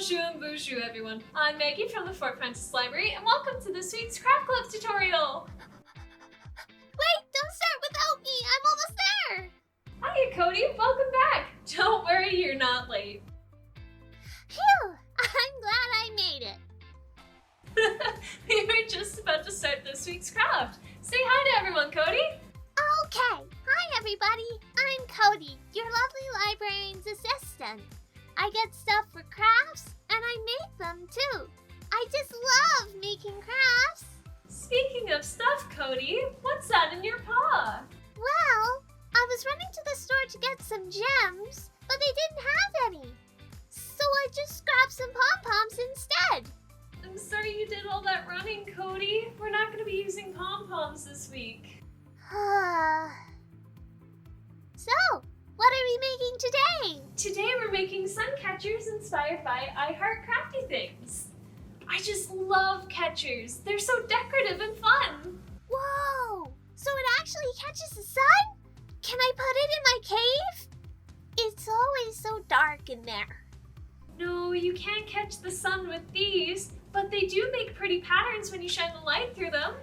Bonjour everyone. I'm Maggie from the Fort Francis Library and welcome to this week's Craft Club tutorial! Wait, don't start without me! I'm almost there! Hiya Cody, welcome back! Don't worry, you're not late. Phew! I'm glad I made it. We were just about to start this week's craft. Say hi to everyone, Cody! Okay. Hi everybody, I'm Cody, your lovely librarian's assistant. I get stuff for crafts, and I make them too. I just love making crafts. Speaking of stuff, Cody, what's that in your paw? Well, I was running to the store to get some gems, but they didn't have any. So I just grabbed some pom-poms instead. I'm sorry you did all that running, Cody. We're not going to be using pom-poms this week. So, what are we making today? Today we're making sun catchers inspired by I Heart Crafty Things. I just love catchers. They're so decorative and fun. Whoa! So it actually catches the sun? Can I put it in my cave? It's always so dark in there. No, you can't catch the sun with these, but they do make pretty patterns when you shine the light through them.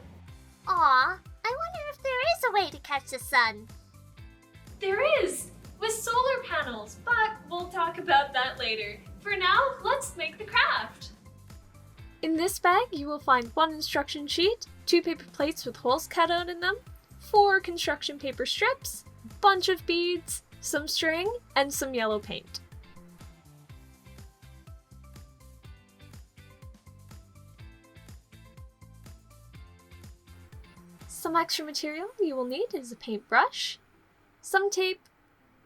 Aw, I wonder if there is a way to catch the sun. There is, with solar panels, but we'll talk about that later. For now, let's make the craft. In this bag, you will find 1 instruction sheet, 2 paper plates with holes cut out in them, 4 construction paper strips, a bunch of beads, some string, and some yellow paint. Some extra material you will need is a paintbrush, some tape,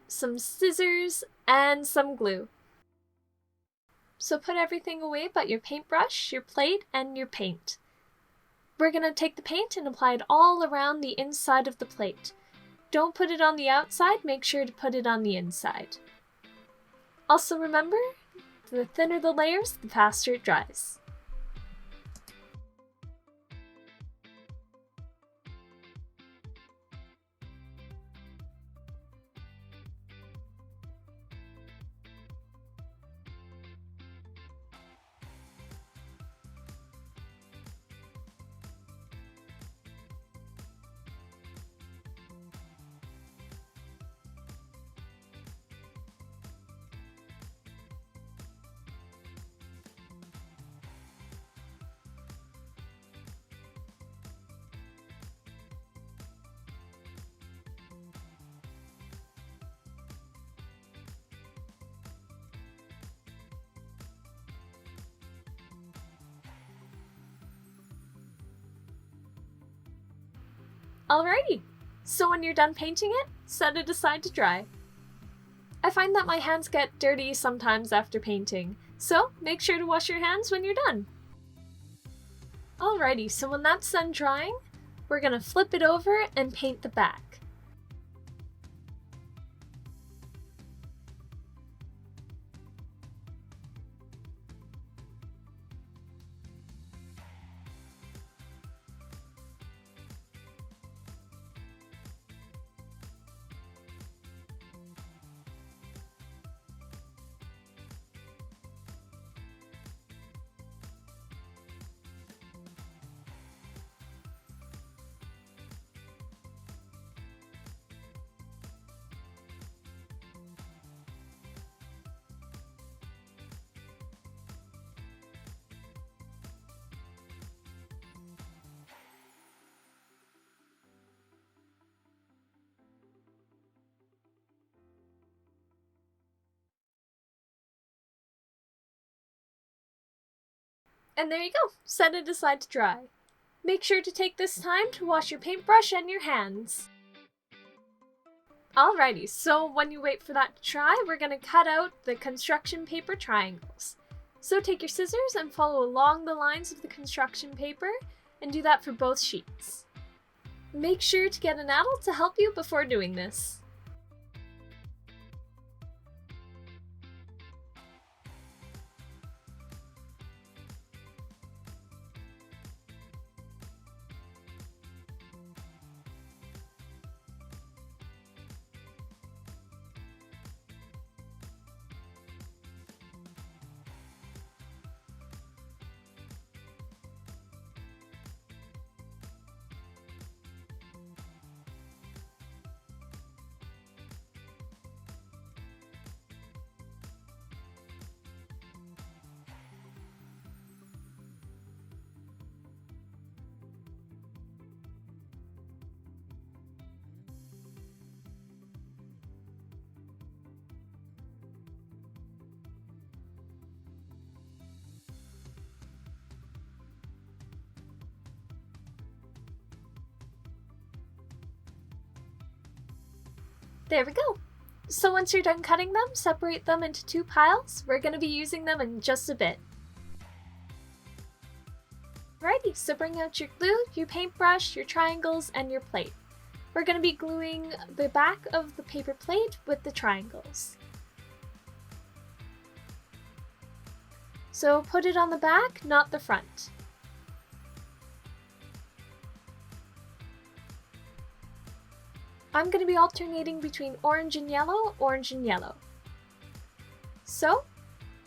some scissors, and some glue. So put everything away but your paintbrush, your plate, and your paint. We're going to take the paint and apply it all around the inside of the plate. Don't put it on the outside, make sure to put it on the inside. Also remember, the thinner the layers, the faster it dries. Alrighty, so when you're done painting it, set it aside to dry. I find that my hands get dirty sometimes after painting, so make sure to wash your hands when you're done. Alrighty, so when that's done drying, we're going to flip it over and paint the back. And there you go, set it aside to dry. Make sure to take this time to wash your paintbrush and your hands. Alrighty, so when you wait for that to dry, we're going to cut out the construction paper triangles. So take your scissors and follow along the lines of the construction paper, and do that for both sheets. Make sure to get an adult to help you before doing this. There we go. So once you're done cutting them, separate them into 2 piles. We're going to be using them in just a bit. Alrighty, so bring out your glue, your paintbrush, your triangles, and your plate. We're going to be gluing the back of the paper plate with the triangles. So put it on the back, not the front. I'm going to be alternating between orange and yellow, orange and yellow. So,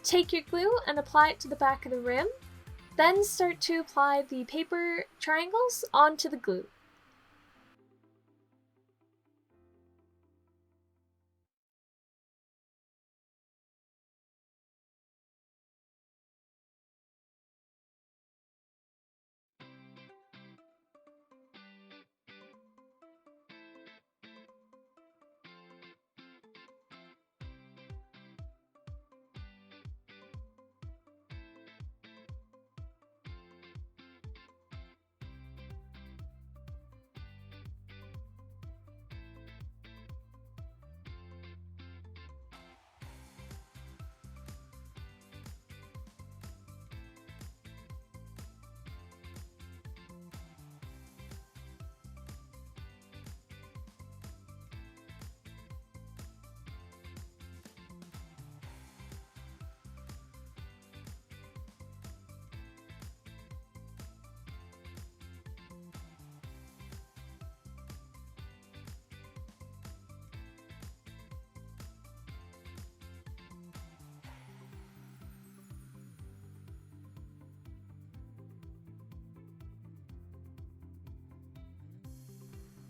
take your glue and apply it to the back of the rim, then start to apply the paper triangles onto the glue.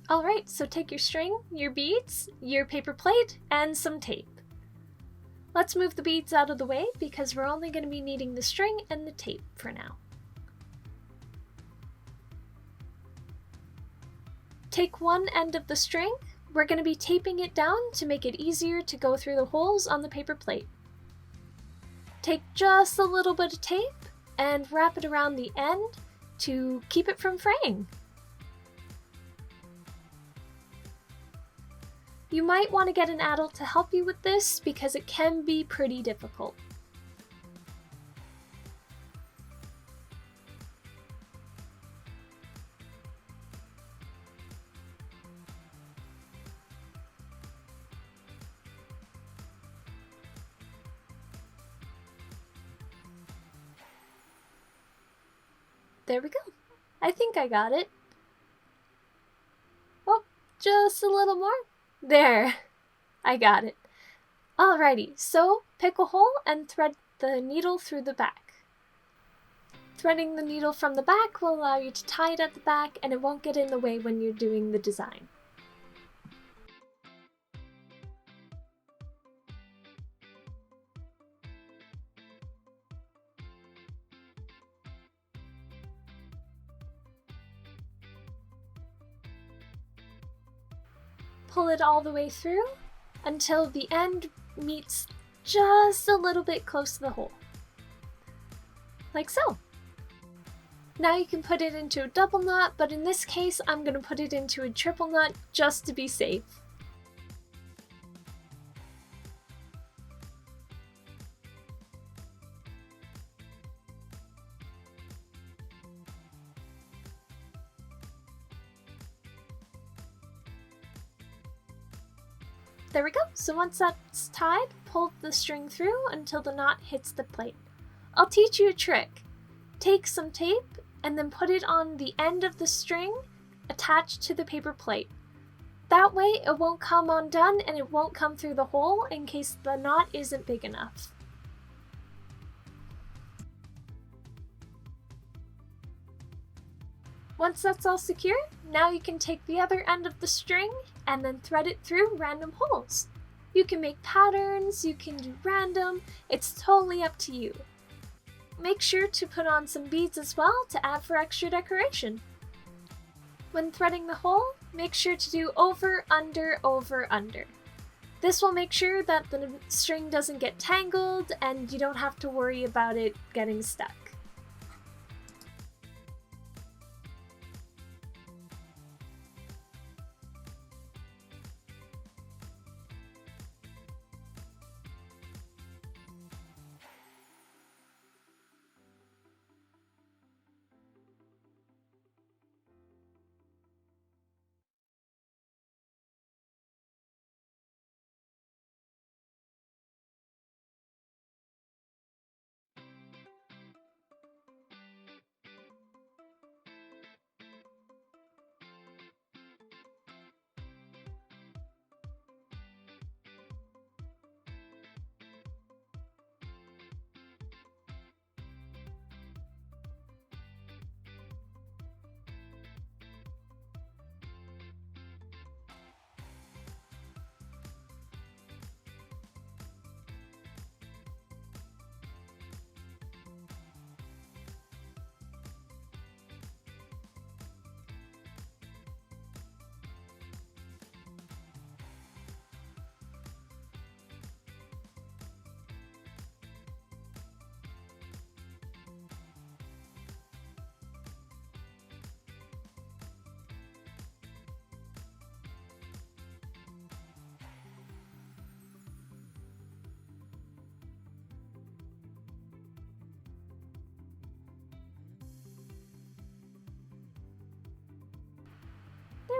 Alright, so take your string, your beads, your paper plate, and some tape. Let's move the beads out of the way because we're only going to be needing the string and the tape for now. Take one end of the string. We're going to be taping it down to make it easier to go through the holes on the paper plate. Take just a little bit of tape and wrap it around the end to keep it from fraying. You might want to get an adult to help you with this because it can be pretty difficult. There we go. I think I got it. Oh, just a little more. There, I got it. Alrighty, so pick a hole and thread the needle through the back. Threading the needle from the back will allow you to tie it at the back and it won't get in the way when you're doing the design. Pull it all the way through until the end meets just a little bit close to the hole. Like so. Now you can put it into a double knot, but in this case I'm going to put it into a triple knot just to be safe. There we go. So once that's tied, pull the string through until the knot hits the plate. I'll teach you a trick. Take some tape and then put it on the end of the string attached to the paper plate. That way it won't come undone and it won't come through the hole in case the knot isn't big enough. Once that's all secure, now you can take the other end of the string and then thread it through random holes. You can make patterns, you can do random, it's totally up to you. Make sure to put on some beads as well to add for extra decoration. When threading the hole, make sure to do over, under, over, under. This will make sure that the string doesn't get tangled and you don't have to worry about it getting stuck.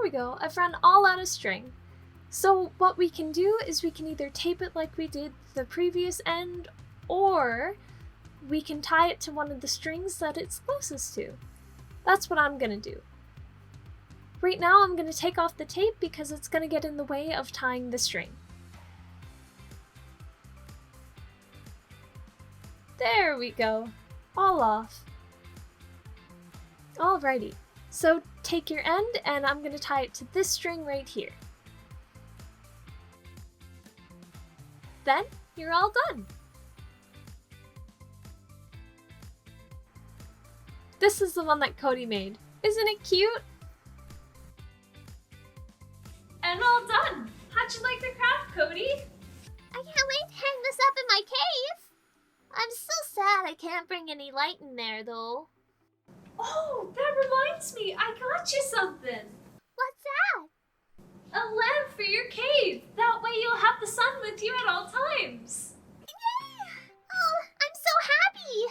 we go. I've run all out of string. So what we can do is we can either tape it like we did the previous end, or we can tie it to one of the strings that it's closest to. That's what I'm gonna do. Right now I'm gonna take off the tape because it's gonna get in the way of tying the string. There we go. All off. Alrighty. So take your end and I'm gonna tie it to this string right here. Then you're all done. This is the one that Cody made. Isn't it cute? And all done! How'd you like the craft, Cody? I can't wait to hang this up in my cave. I'm so sad I can't bring any light in there, though. Oh, that reminds me, I got you something. What's that? A lamp for your cave. That way you'll have the sun with you at all times. Yay! Oh, I'm so happy!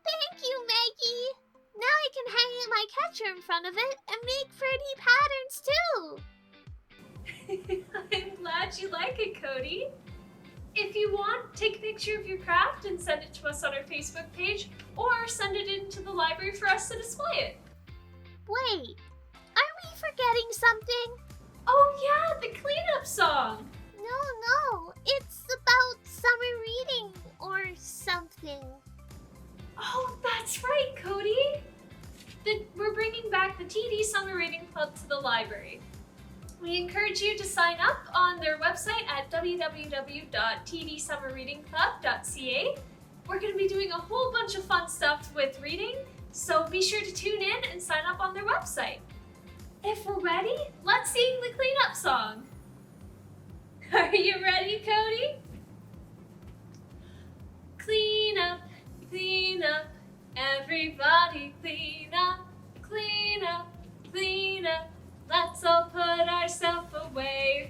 Thank you, Maggie. Now I can hang my catcher in front of it and make pretty patterns too. I'm glad you like it, Cody. If you want, take a picture of your craft and send it to us on our Facebook page, or send it into the library for us to display it. Wait, are we forgetting something? Oh yeah, the cleanup song! No, it's about summer reading or something. Oh, that's right, Cody! We're bringing back the TD Summer Reading Club to the library. We encourage you to sign up on their website at www.tdsummerreadingclub.ca. We're going to be doing a whole bunch of fun stuff with reading, so be sure to tune in and sign up on their website. If we're ready, let's sing the cleanup song. Are you ready, Cody? Clean up, everybody clean up, clean up, clean up. Let's all put ourselves away